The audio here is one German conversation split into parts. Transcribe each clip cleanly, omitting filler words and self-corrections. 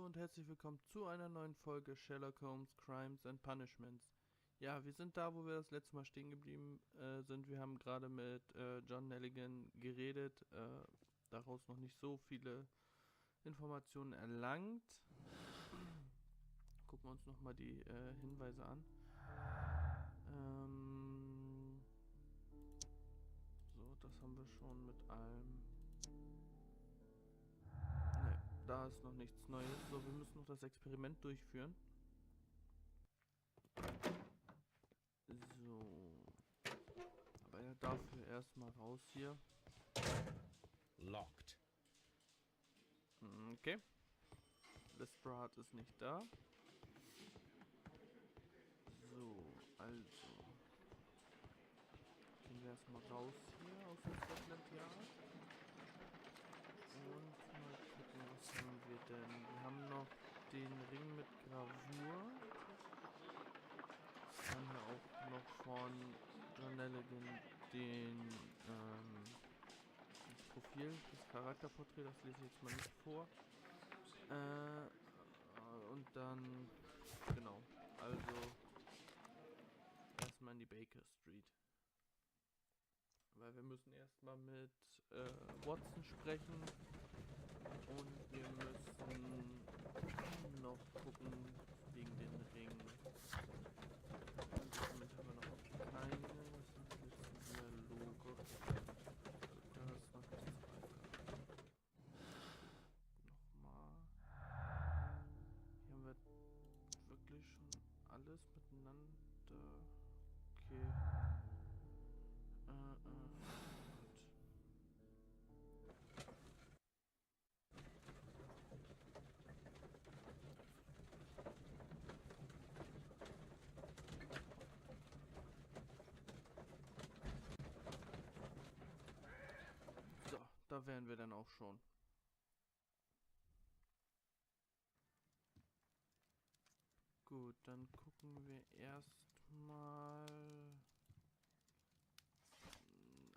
und herzlich willkommen zu einer neuen Folge Sherlock Holmes Crimes and Punishments. Ja, wir sind da, wo wir das letzte Mal stehen geblieben sind. Wir haben gerade mit John Nelligan geredet, daraus noch nicht so viele Informationen erlangt. Gucken wir uns nochmal die Hinweise an. So, das haben wir schon mit allem. Ne, da ist noch nichts Neues. So, wir müssen noch das Experiment durchführen. So. Aber ja, dafür erstmal raus hier. Locked. Okay. Lestrade ist nicht da. So, also. Gehen wir erstmal raus hier aus dem Scotland Yard. Und mal gucken, was haben wir denn? Wir haben noch den Ring mit Gravur. Wir haben hier auch noch von John Nelligan das Profil, das Charakterporträt, das lese ich jetzt mal nicht vor. Und dann, genau, also erstmal in die Baker Street. Weil wir müssen erstmal mit Watson sprechen und wir müssen noch gucken wegen den Ringen. Damit haben wir noch keine. Das sind die letzten Dialoge. Das macht nichts weiter. Nochmal. Hier haben wir wirklich schon alles miteinander. Okay. Gut. So, da wären wir dann auch schon. Gut, dann gucken wir erstmal.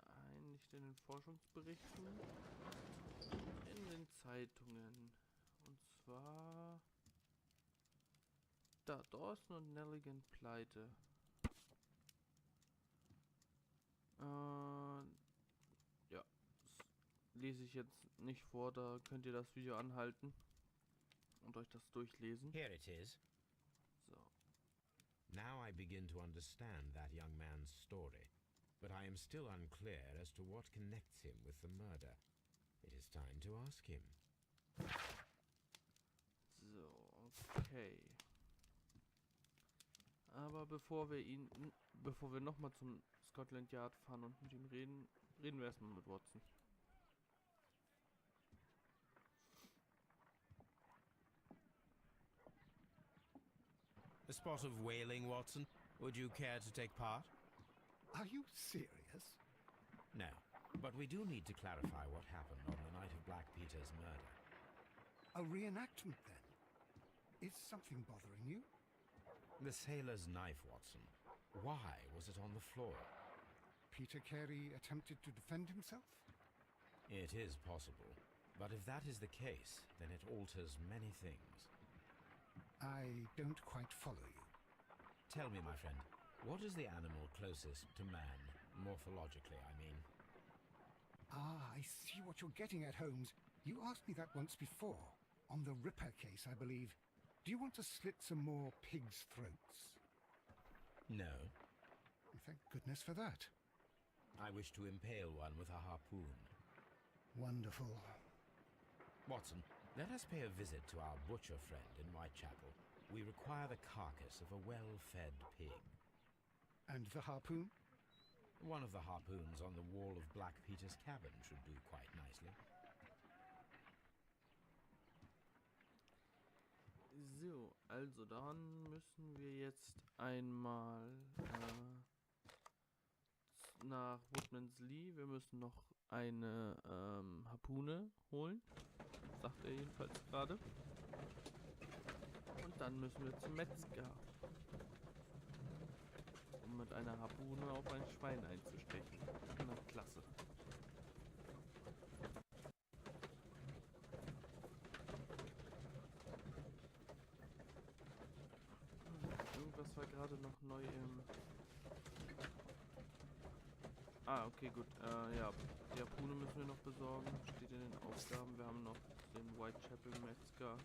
Nein, nicht in den Forschungsberichten. In den Zeitungen. Und zwar. Da, Dawson und Nelligan pleite. Ja. Das lese ich jetzt nicht vor, da könnt ihr das Video anhalten und euch das durchlesen. Here it is. So. Now I begin to understand that young man's story, but I am still unclear as to what connects him with the murder. It is time to ask him. So, okay. Aber bevor wir nochmal zum Scotland Yard fahren und mit ihm reden wir erstmal mit Watson. A spot of whaling, Watson. Would you care to take part? Are you serious? No, but we do need to clarify what happened on the night of Black Peter's murder. A reenactment, then? Is something bothering you? The sailor's knife, Watson. Why was it on the floor? Peter Carey attempted to defend himself? It is possible, but if that is the case, then it alters many things. I don't quite follow you. Tell me, my friend, what is the animal closest to man, morphologically, I mean? Ah, I see what you're getting at, Holmes. You asked me that once before. On the Ripper case, I believe. Do you want to slit some more pigs' throats? No. Thank goodness for that. I wish to impale one with a harpoon. Wonderful. Watson, let us pay a visit to our butcher friend in Whitechapel. We require the carcass of a well-fed pig. And the harpoon? One of the harpoons on the wall of Black Peter's cabin should do quite nicely. So, also dann müssen wir jetzt einmal nach Woodman's Lee. Wir müssen noch eine Harpune holen. Sagt er jedenfalls gerade. Und dann müssen wir zum Metzger. Um mit einer Harpune auf ein Schwein einzustechen. Na, klasse. das war gerade noch neu im... Ah, okay, gut. Ja, die Harpune müssen wir noch besorgen. Steht in den Aufgaben. Wir haben noch den Whitechapel Metzger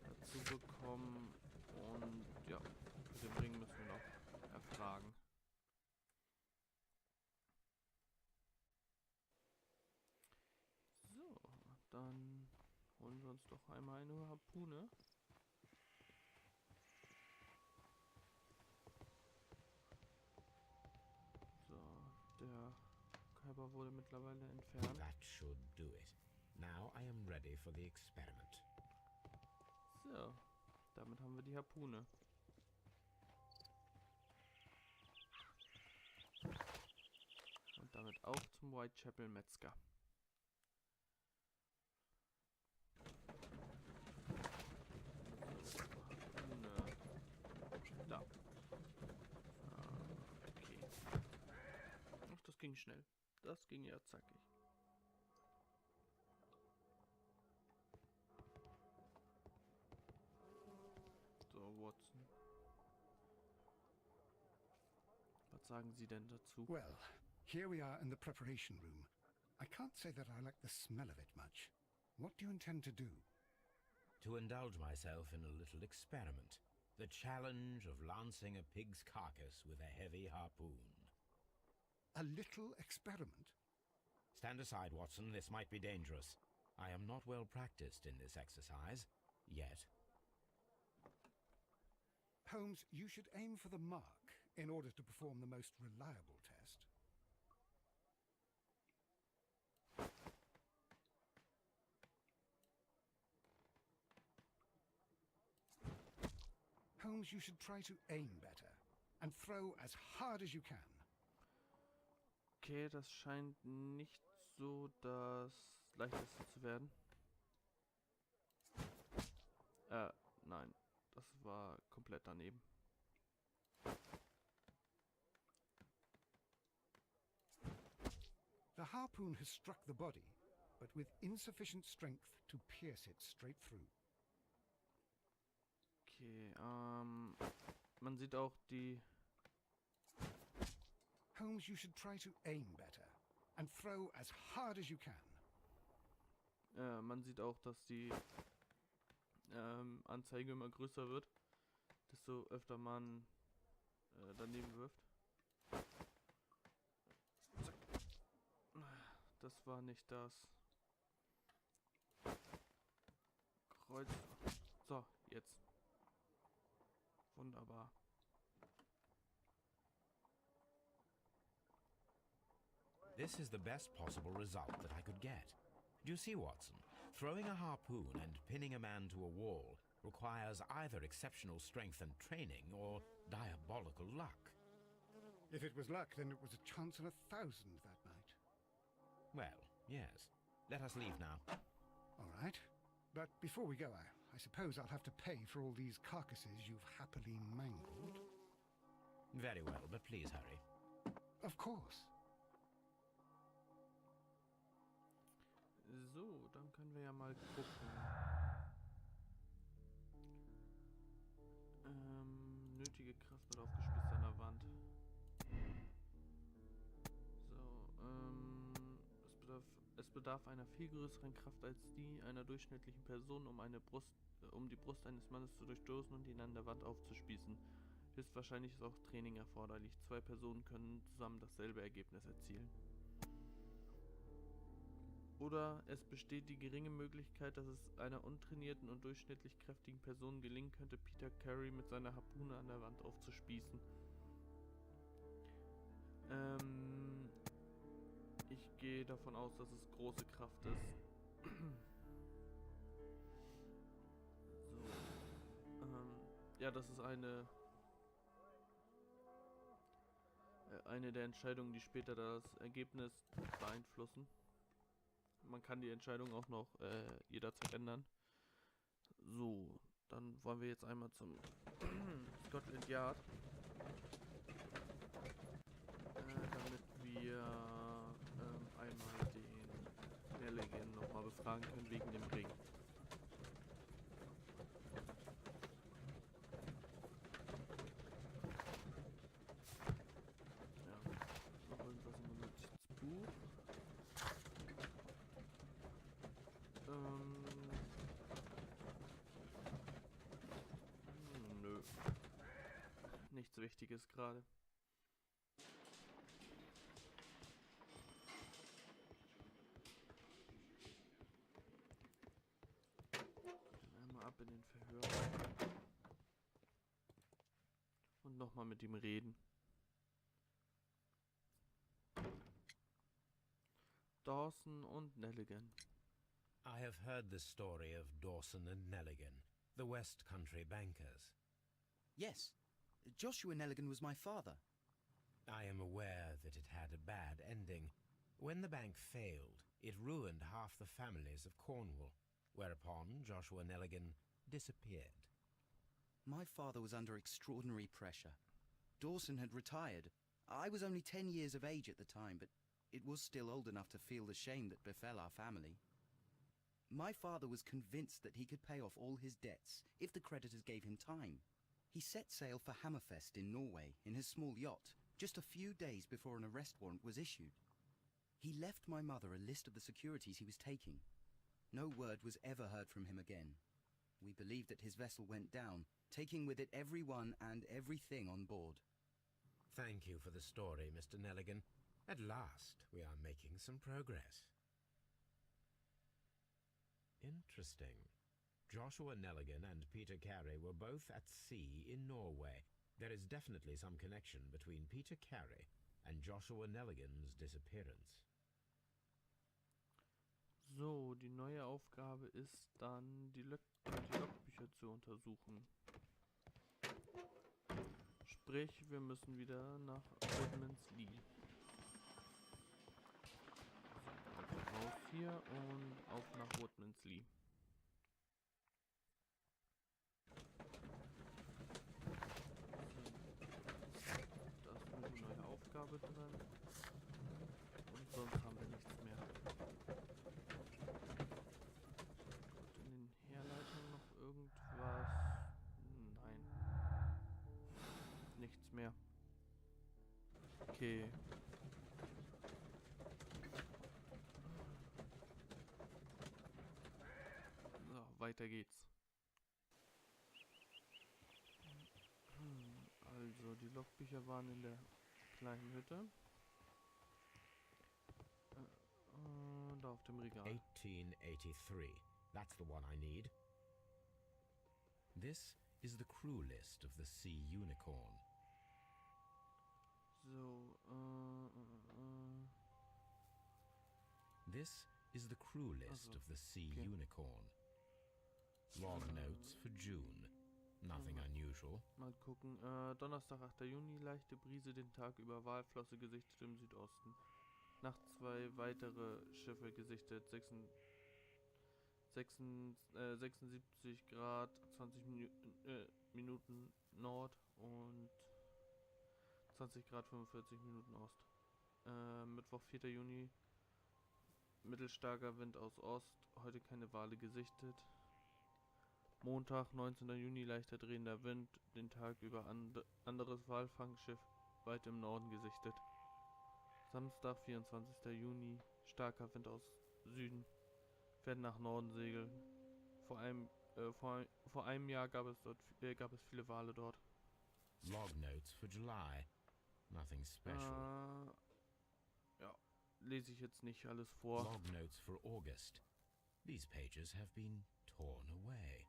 dazu bekommen. Und ja, den Ring müssen wir noch erfragen. So, dann holen wir uns doch einmal eine Harpune. So, der Körper wurde mittlerweile entfernt. That should do it. Now I am ready for the experiment. So, damit haben wir die Harpune. Und damit auch zum Whitechapel Metzger. So, Harpune. Da. Okay. Ach, das ging schnell. Das ging ja zackig. So, Watson. Was sagen Sie denn dazu? Well, here we are in the preparation room. I can't say that I like the smell of it much. What do you intend to do? To indulge myself in a little experiment. The challenge of lancing a pig's carcass with a heavy harpoon. A little experiment? Stand aside, Watson. This might be dangerous. I am not well practiced in this exercise. Yet. Holmes, you should aim for the mark in order to perform the most reliable test. Holmes, you should try to aim better and throw as hard as you can. Okay, das scheint nicht so das Leichteste zu werden. Nein. Das war komplett daneben. The harpoon has struck the body, but with insufficient strength to pierce it straight through. Okay, man sieht auch die... Holmes, you should try to aim better and throw as hard as you can. Man sieht auch, dass die Anzeige immer größer wird, desto öfter man daneben wirft. Zack. Das war nicht das Kreuz. So, jetzt. Wunderbar. This is the best possible result that I could get. Do you see, Watson? Throwing a harpoon and pinning a man to a wall requires either exceptional strength and training or diabolical luck. If it was luck, then it was a chance in 1,000 that night. Well, yes. Let us leave now. All right. But before we go, I suppose I'll have to pay for all these carcasses you've happily mangled. Very well, but please hurry. Of course. So, dann können wir ja mal gucken. Nötige Kraft wird aufgespitzt an der Wand. So, es bedarf einer viel größeren Kraft als die einer durchschnittlichen Person, um die Brust eines Mannes zu durchstoßen und ihn an der Wand aufzuspießen. Höchstwahrscheinlich ist auch Training erforderlich. 2 Personen können zusammen dasselbe Ergebnis erzielen. Oder es besteht die geringe Möglichkeit, dass es einer untrainierten und durchschnittlich kräftigen Person gelingen könnte, Peter Carey mit seiner Harpune an der Wand aufzuspießen. Ich gehe davon aus, dass es große Kraft ist. So. Ja, das ist eine der Entscheidungen, die später das Ergebnis beeinflussen. Man kann die Entscheidung auch noch jederzeit ändern. So, dann wollen wir jetzt einmal zum Scotland Yard. Damit wir einmal den Nelligan nochmal befragen können wegen dem Ring. Richtiges gerade. Dann einmal ab in den Verhör. Und nochmal mit ihm reden. Dawson und Nelligan. I have heard the story of Dawson and Nelligan, the West Country bankers. Yes, Joshua Nelligan was my father. I am aware that it had a bad ending. When the bank failed, it ruined half the families of Cornwall, whereupon Joshua Nelligan disappeared. My father was under extraordinary pressure. Dawson had retired. I was only 10 years of age at the time, but it was still old enough to feel the shame that befell our family. My father was convinced that he could pay off all his debts if the creditors gave him time. He set sail for Hammerfest in Norway in his small yacht, just a few days before an arrest warrant was issued. He left my mother a list of the securities he was taking. No word was ever heard from him again. We believe that his vessel went down, taking with it everyone and everything on board. Thank you for the story, Mr. Nelligan. At last, we are making some progress. Interesting. Joshua Nelligan and Peter Carey were both at sea in Norway. There is definitely some connection between Peter Carey and Joshua Nelligan's disappearance. So, die neue Aufgabe ist dann, die Logbücher zu untersuchen. Sprich, wir müssen wieder nach Woodman's Lee. Also raus hier und auf nach Woodman's Lee. Da ist eine neue Aufgabe drin. Und sonst haben wir nichts mehr. In den Herleitungen noch irgendwas? Nein. Nichts mehr. Okay. So, weiter geht's. Also, die Logbücher waren in der kleinen Hütte. Da auf dem Regal. 1883. That's the one I need. This is the crew list of the Sea Unicorn. So, This is the crew list of the Sea okay. Unicorn. Log notes for June. Nothing unusual. Mal gucken. Donnerstag, 8. Juni, leichte Brise den Tag über, Walflosse gesichtet im Südosten. Nacht 2 weitere Schiffe gesichtet, 76 Grad, 20 Minuten Nord und 20 Grad, 45 Minuten Ost. Mittwoch, 4. Juni, mittelstarker Wind aus Ost, heute keine Wale gesichtet. Montag, 19. Juni, leichter drehender Wind, den Tag über anderes Walfangschiff weit im Norden gesichtet. Samstag, 24. Juni, starker Wind aus Süden, werden nach Norden segeln. Vor einem Jahr gab es viele Wale dort. Log notes for July. Nothing special. Ja, lese ich jetzt nicht alles vor. Log notes for August. These pages have been torn away.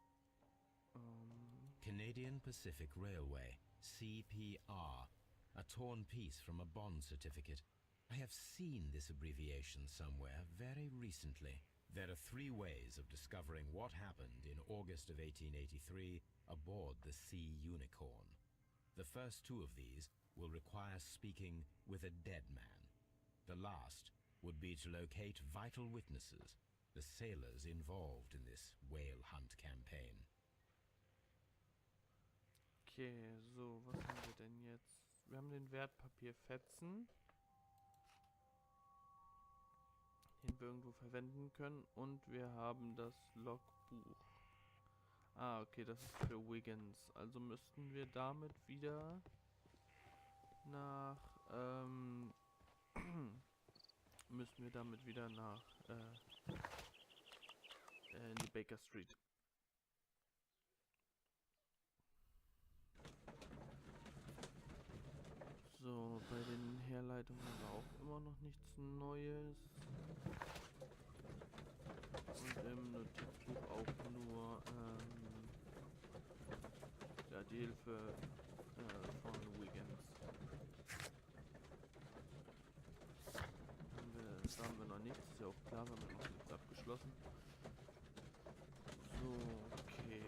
Canadian Pacific Railway, CPR, a torn piece from a bond certificate. I have seen this abbreviation somewhere very recently. There are 3 ways of discovering what happened in August of 1883 aboard the Sea Unicorn. The first 2 of these will require speaking with a dead man. The last would be to locate vital witnesses, the sailors involved in this whale hunt campaign. Okay, so, was haben wir denn jetzt? Wir haben den Wertpapierfetzen, den wir irgendwo verwenden können, und wir haben das Logbuch. Ah, okay, das ist für Wiggins. Also müssten wir damit wieder nach, in die Baker Street. Herleitung haben wir auch immer noch nichts Neues. Und im Notizbuch auch nur ja, die Hilfe von Wiggins. Da haben wir noch nichts, ist ja auch klar, wir haben noch nichts abgeschlossen. So, okay.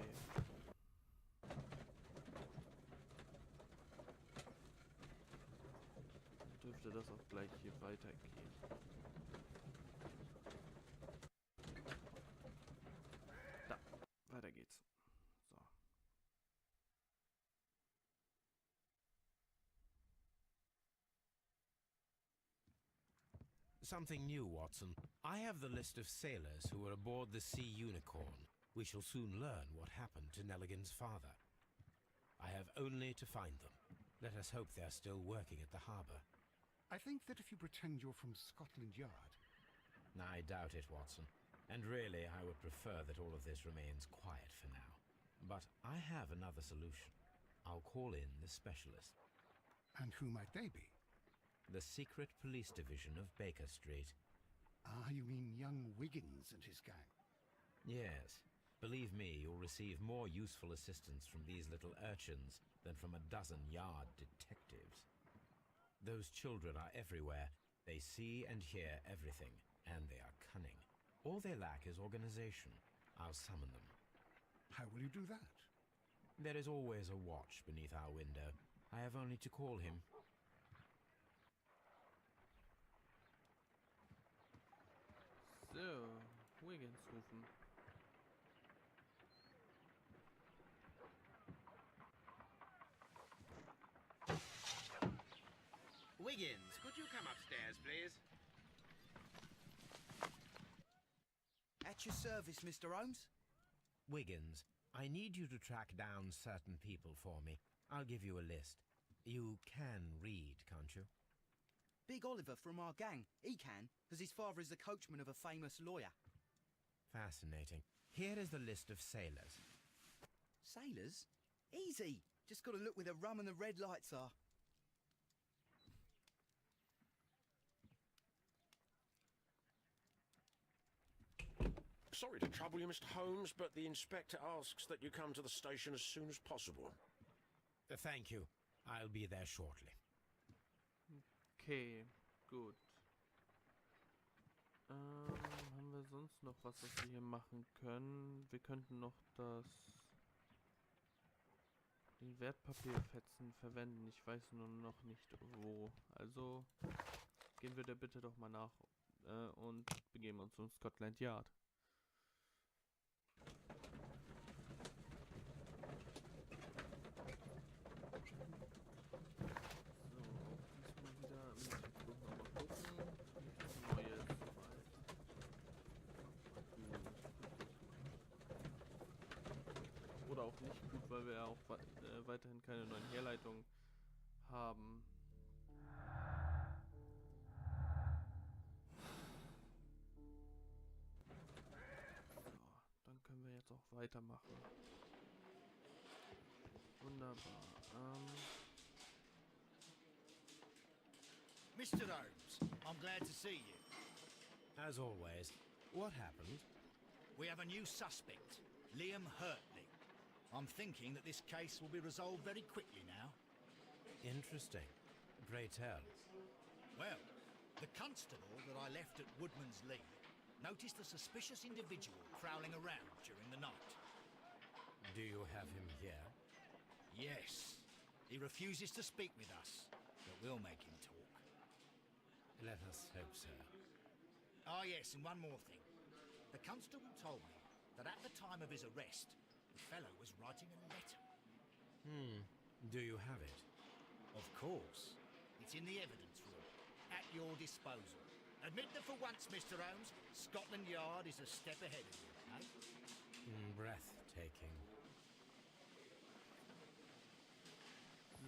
Dürfte das auch gleich hier weitergehen. Da, weiter geht's. So. Something new, Watson. I have the list of sailors who were aboard the Sea Unicorn. We shall soon learn what happened to Nelligan's father. I have only to find them. Let us hope they're still working at the harbour. I think that if you pretend you're from Scotland Yard... I doubt it, Watson. And really, I would prefer that all of this remains quiet for now. But I have another solution. I'll call in the specialist. And who might they be? The secret police division of Baker Street. Ah, you mean young Wiggins and his gang? Yes. Believe me, you'll receive more useful assistance from these little urchins than from a dozen yard detectives. Those children are everywhere. They see and hear everything, and they are cunning. All they lack is organization. I'll summon them. How will you do that? There is always a watch beneath our window. I have only to call him. So, Wiggins rufen. Wiggins, could you come upstairs, please? At your service, Mr. Holmes. Wiggins, I need you to track down certain people for me. I'll give you a list. You can read, can't you? Big Oliver from our gang. He can, because his father is the coachman of a famous lawyer. Fascinating. Here is the list of sailors. Sailors? Easy. Just got to look where the rum and the red lights are. Sorry to trouble you, Mr. Holmes, but the inspector asks that you come to the station as soon as possible. Thank you. I'll be there shortly. Okay, gut. Haben wir sonst noch was wir hier machen können? Wir könnten noch den Wertpapierfetzen verwenden. Ich weiß nur noch nicht wo. Also gehen wir der Bitte doch mal nach und begeben uns zum Scotland Yard. Oder auch nicht gut, weil wir ja auch weiterhin keine neuen Herleitungen haben. So, dann können wir jetzt auch weitermachen. Wunderbar. Mr. Holmes, I'm glad to see you. As always, what happened? We have a new suspect, Liam Hurtley. I'm thinking that this case will be resolved very quickly now. Interesting. Pray tell. Well, the constable that I left at Woodman's Lee noticed a suspicious individual prowling around during the night. Do you have him here? Yes. He refuses to speak with us, but we'll make him talk. Let us hope so. Ah, yes, and one more thing. The constable told me that at the time of his arrest, the fellow was writing a letter. Do you have it? Of course. It's in the evidence room, at your disposal. Admit that for once, Mr. Holmes, Scotland Yard is a step ahead of you, eh? Breathtaking.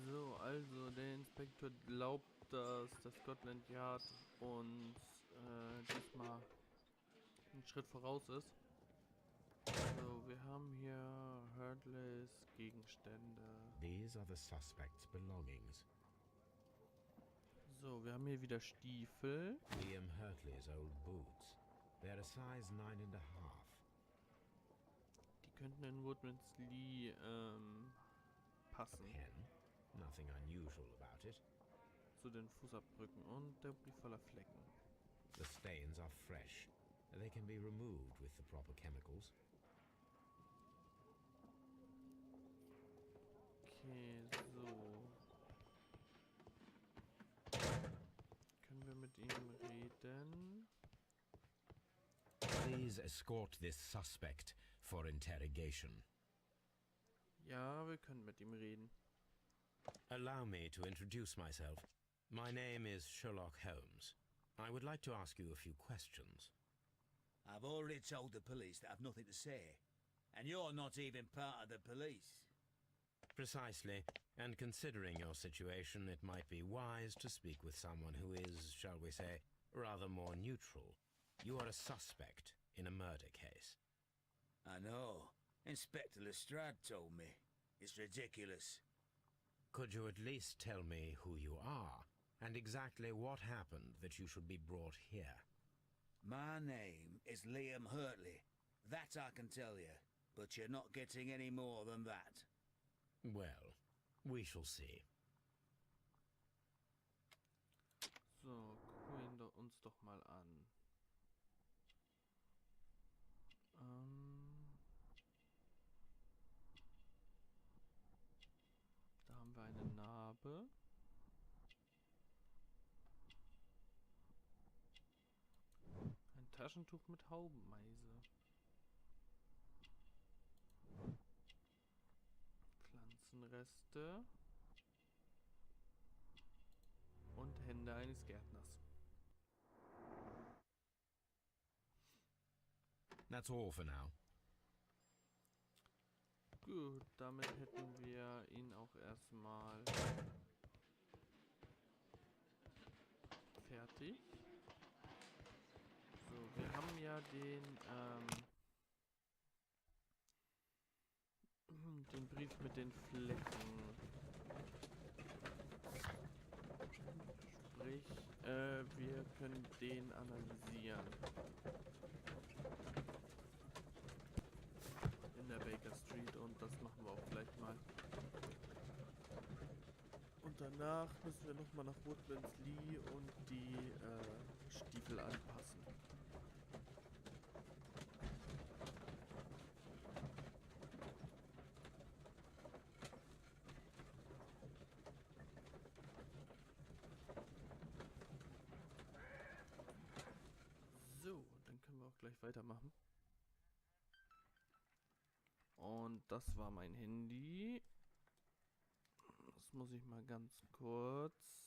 So, also der Inspektor glaubt, dass der Scotland Yard uns diesmal einen Schritt voraus ist. So, wir haben hier Hurtleys Gegenstände. These are the suspect's belongings. So, wir haben hier wieder Stiefel. Liam Hurtley's old boots. They're a size 9.5. Die könnten in Woodman's Lee A passen. pen. Nothing unusual about it. Zu den Fußabdrücken und der Brief voller Flecken. The stains are fresh. They can be removed with the proper chemicals. Okay, so. Können wir mit ihm reden? Please escort this suspect for interrogation. Ja, wir können mit ihm reden. Allow me to introduce myself. My name is Sherlock Holmes. I would like to ask you a few questions. I've already told the police that I've nothing to say. And you're not even part of the police. Precisely, and considering your situation, it might be wise to speak with someone who is, shall we say, rather more neutral. You are a suspect in a murder case. I know. Inspector Lestrade told me. It's ridiculous. Could you at least tell me who you are, and exactly what happened that you should be brought here? My name is Liam Hurtley. That I can tell you. But you're not getting any more than that. Well, we shall see. So, gucken wir uns doch mal an. Da haben wir eine Narbe. Ein Taschentuch mit Haubenmeise. Pflanzenreste. Und Hände eines Gärtners. That's all for now. Gut, damit hätten wir ihn auch erstmal fertig. So, wir haben ja den Brief mit den Flecken. Sprich, wir können den analysieren. In der Baker Street, und das machen wir auch gleich mal. Und danach müssen wir nochmal nach Woodman's Lee und die Stiefel anpassen. So, dann können wir auch gleich weitermachen. Und das war mein Handy. Das muss ich mal ganz kurz,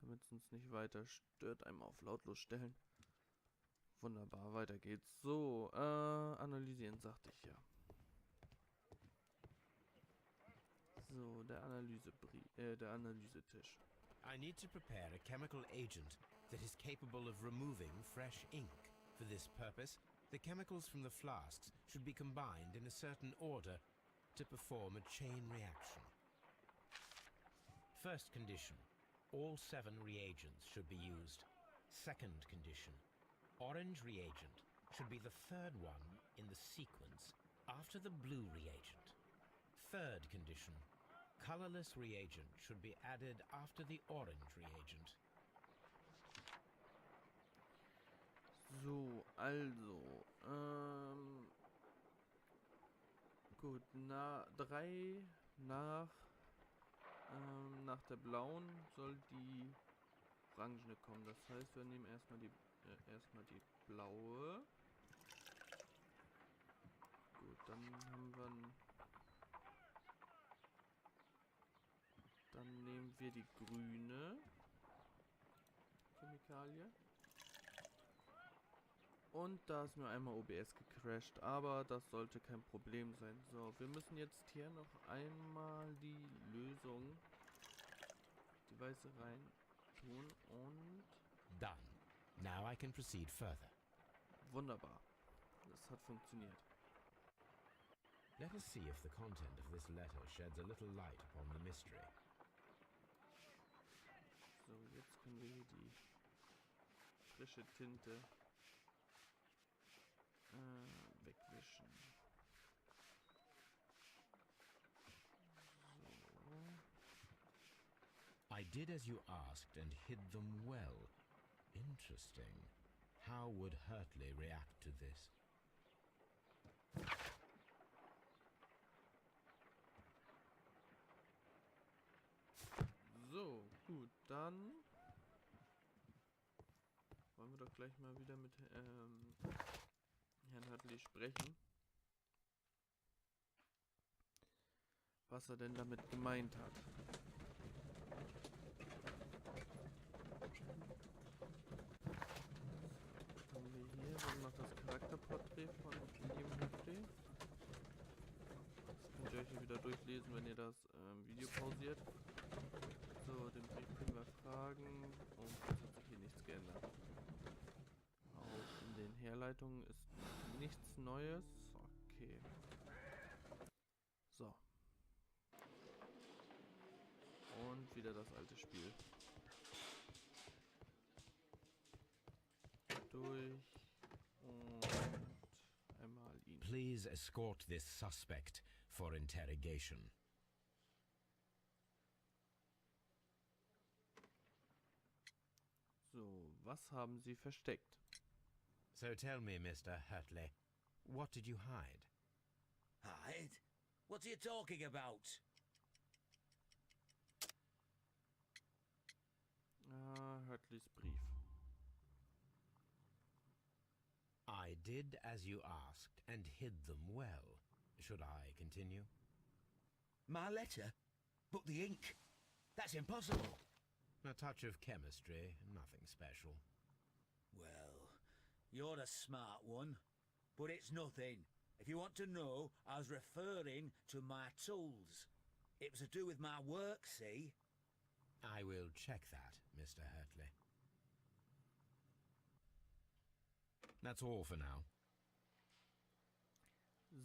damit es uns nicht weiter stört, einmal auf lautlos stellen. Wunderbar, weiter geht's. So, analysieren, sagte ich ja. So, der Analysetisch. I need to prepare a chemical agent that is capable of removing fresh ink. For this purpose, the chemicals from the flasks should be combined in a certain order to perform a chain reaction. First condition, all 7 reagents should be used. Second condition, orange reagent should be the third one in the sequence after the blue reagent. Third condition, colorless reagent should be added after the orange reagent. So, also, gut, nach der blauen soll die orangene kommen. Das heißt, wir nehmen erstmal die blaue. Gut, dann nehmen wir die grüne Chemikalie. Und da ist mir einmal OBS gecrashed, aber das sollte kein Problem sein. So, wir müssen jetzt hier noch einmal die Lösung, die weiße rein tun und... Done. Now I can proceed further. Wunderbar. Das hat funktioniert. Let us see if the content of this letter sheds a little light upon the mystery. können wir hier die frische Tinte wegwischen. So. I did as you asked and hid them well. Interesting. How would Hurtley react to this? So, gut, dann wollen wir doch gleich mal wieder mit Herrn Hurtley sprechen, was er denn damit gemeint hat. Was haben wir hier? Wir haben noch das Charakterporträt von William Hurtley. Das könnt ihr euch hier wieder durchlesen, wenn ihr das Video pausiert. So, den Brief können wir fragen und es hat sich hier nichts geändert. Auch in den Herleitungen ist nichts Neues. Okay. So. Und wieder das alte Spiel. Durch und einmal ihn. Please escort this suspect for interrogation. So, was haben Sie versteckt? So tell me, Mr. Hurtley, what did you hide? Hide? What are you talking about? Hurtleys Brief. I did as you asked and hid them well. Should I continue? My letter? But the ink? That's impossible. A touch of chemistry, nothing special. Well, you're a smart one, but it's nothing. If you want to know, I was referring to my tools. It was to do with my work, see? I will check that, Mr. Hurtley. That's all for now.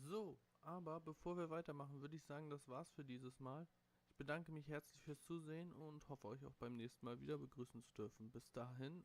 So, aber bevor wir weitermachen, würde ich sagen, das war's für dieses Mal. Ich bedanke mich herzlich fürs Zusehen und hoffe, euch auch beim nächsten Mal wieder begrüßen zu dürfen. Bis dahin.